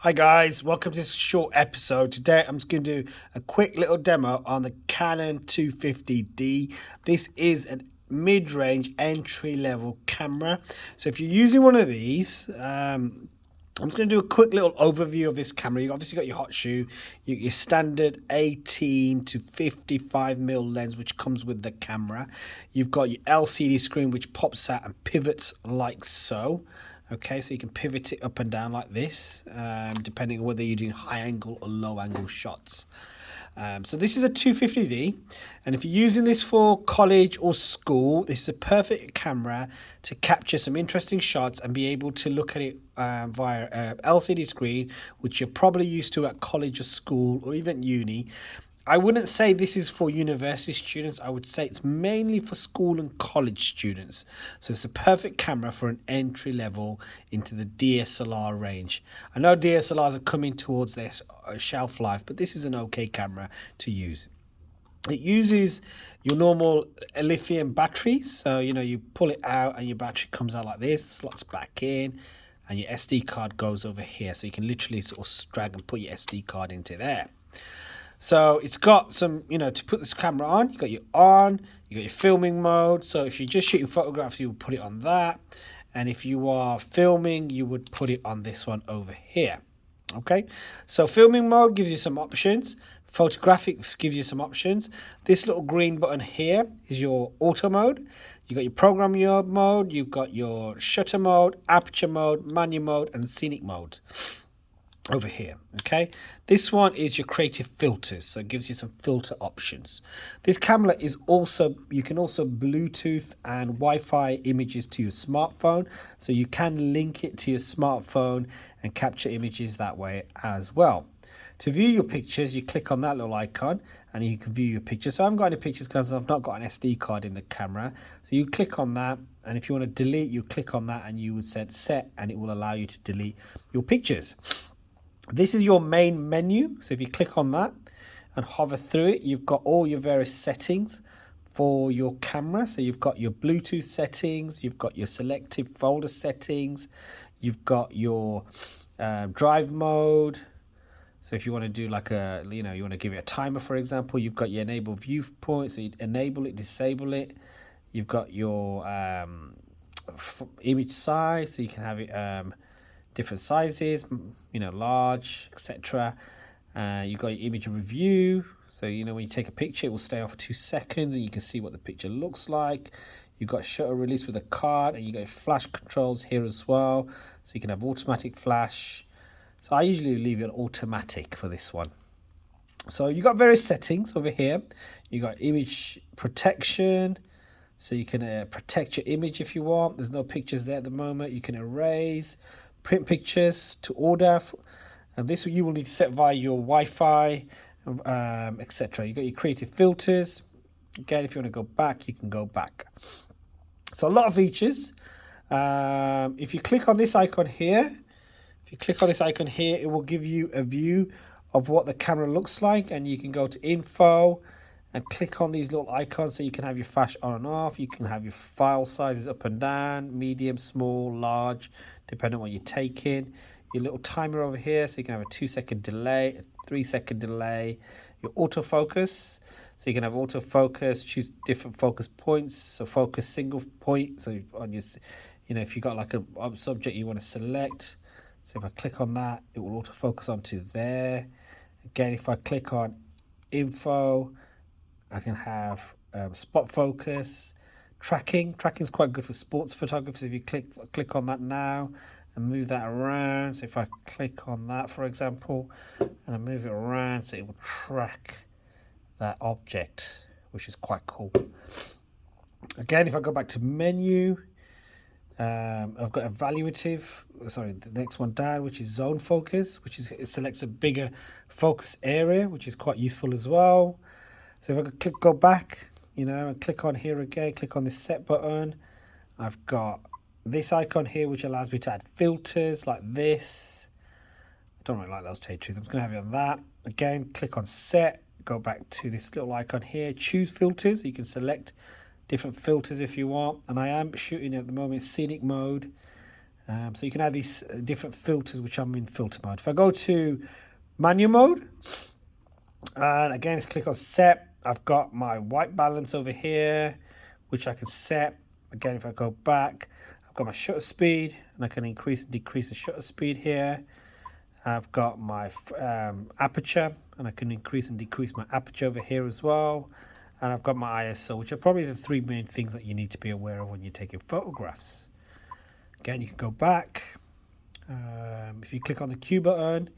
Hi guys, welcome to this short episode. Today I'm just going to do a quick little demo on the Canon 250D. This is a mid-range entry-level camera. So if you're using one of these, I'm just going to do a quick little overview of this camera. You obviously got your hot shoe, your standard 18 to 55mm lens, which comes with the camera. You've got your LCD screen, which pops out and pivots like so. Okay, so you can pivot it up and down like this, depending on whether you're doing high angle or low angle shots. So this is a 250D, and if you're using this for college or school, this is a perfect camera to capture some interesting shots and be able to look at it via LCD screen, which you're probably used to at college or school or even uni. I wouldn't say this is for university students. I would say it's mainly for school and college students. So it's a perfect camera for an entry level into the DSLR range. I know DSLRs are coming towards their shelf life, but this is an okay camera to use. It uses your normal lithium batteries. So, you pull it out and your battery comes out like this, slots back in, and your SD card goes over here. So you can literally sort of drag and put your SD card into there. So it's got some, to put this camera on, you got your filming mode. So if you're just shooting photographs, you would put it on that. And if you are filming, you would put it on this one over here. Okay, so filming mode gives you some options. Photographic gives you some options. This little green button here is your auto mode. You got your program mode, you've got your shutter mode, aperture mode, manual mode, and scenic mode over here. Okay, this one is your creative filters, so it gives you some filter options. This camera is also, you can also Bluetooth and Wi-Fi images to your smartphone, so you can link it to your smartphone and capture images that way as well. To view your pictures, you click on that little icon and you can view your pictures. So I haven't got any pictures because I've not got an SD card in the camera. So you click on that, and if you want to delete, you click on that and you would set and it will allow you to delete your pictures. This is your main menu. So if you click on that and hover through it, you've got all your various settings for your camera. So you've got your Bluetooth settings, you've got your selective folder settings, you've got your drive mode. So if you want to do like you want to give it a timer, for example, you've got your enable viewpoint. So you enable it, disable it. You've got your image size, so you can have it different sizes, large, etc. You've got your image review, so when you take a picture, it will stay on for 2 seconds and you can see what the picture looks like. You've got shutter release with a card, and you got flash controls here as well, so you can have automatic flash. So I usually leave it on automatic for this one. So you got various settings over here. You got image protection, so you can protect your image if you want. There's no pictures there at the moment. You can erase, print pictures to order, and this you will need to set via your Wi-Fi, etc. You got your creative filters. Again, if you want to go back, you can go back. So a lot of features. If you click on this icon here, it will give you a view of what the camera looks like, and you can go to info and click on these little icons, so you can have your flash on and off. You can have your file sizes up and down, medium, small, large, depending on what you're taking. Your little timer over here, so you can have a 2-second delay, a 3-second delay. Your autofocus, so you can have autofocus, choose different focus points. So focus single point, so on your, if you got like a subject you want to select. So if I click on that, it will autofocus onto there. Again, if I click on info, I can have spot focus, tracking. Tracking is quite good for sports photographers. If you click on that now and move that around. So if I click on that, for example, and I move it around, so it will track that object, which is quite cool. Again, if I go back to menu, I've got evaluative, the next one down, which is zone focus, it selects a bigger focus area, which is quite useful as well. So if I could go back, and click on here again, click on this set button, I've got this icon here, which allows me to add filters like this. I don't really like those, to tell you the truth. I'm just going to have it on that. Again, click on set, go back to this little icon here, choose filters. You can select different filters if you want, and I am shooting at the moment scenic mode. So you can add these different filters, which I'm in filter mode. If I go to manual mode, and again, let's click on set. I've got my white balance over here, which I can set. Again, if I go back, I've got my shutter speed, and I can increase and decrease the shutter speed here. I've got my aperture, and I can increase and decrease my aperture over here as well. And I've got my ISO, which are probably the three main things that you need to be aware of when you're taking photographs. Again, you can go back. If you click on the Q button,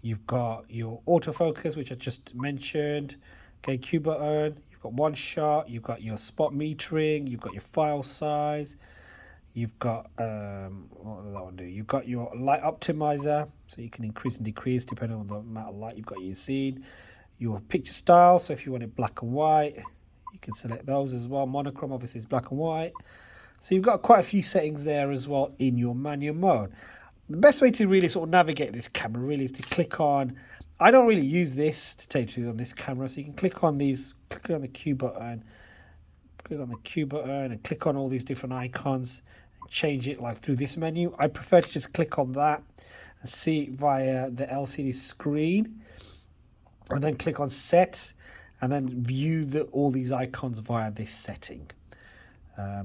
you've got your autofocus, which I just mentioned. Okay, Q button, you've got one shot, you've got your spot metering, you've got your file size, you've got, what does that one do? You've got your light optimizer, so you can increase and decrease depending on the amount of light you've got in your scene. Your picture style, so if you want it black and white, you can select those as well. Monochrome obviously is black and white. So you've got quite a few settings there as well in your manual mode. The best way to really sort of navigate this camera really is to click on, I don't really use this to take you on this camera, so you can click on these, click on the Q button, click on the Q button and click on all these different icons and change it like through this menu. I prefer to just click on that and see it via the LCD screen, and then click on set and then view all these icons via this setting.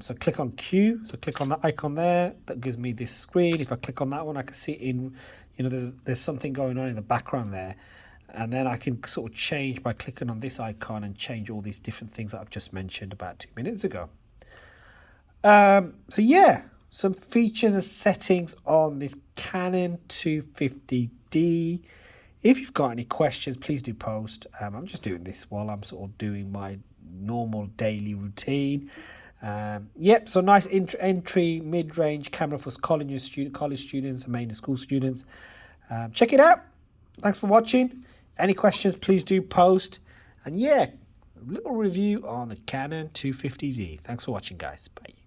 So click on Q, so click on that icon there, that gives me this screen. If I click on that one, I can see in, you know, there's something going on in the background there. And then I can sort of change by clicking on this icon and change all these different things that I've just mentioned about 2 minutes ago. So yeah, some features and settings on this Canon 250D. If you've got any questions, please do post. I'm just doing this while I'm sort of doing my normal daily routine. Yep, so nice entry mid-range camera for college students and mainly school students. Check it out. Thanks for watching. Any questions, please do post. And yeah, a little review on the Canon 250D. Thanks for watching, guys. Bye.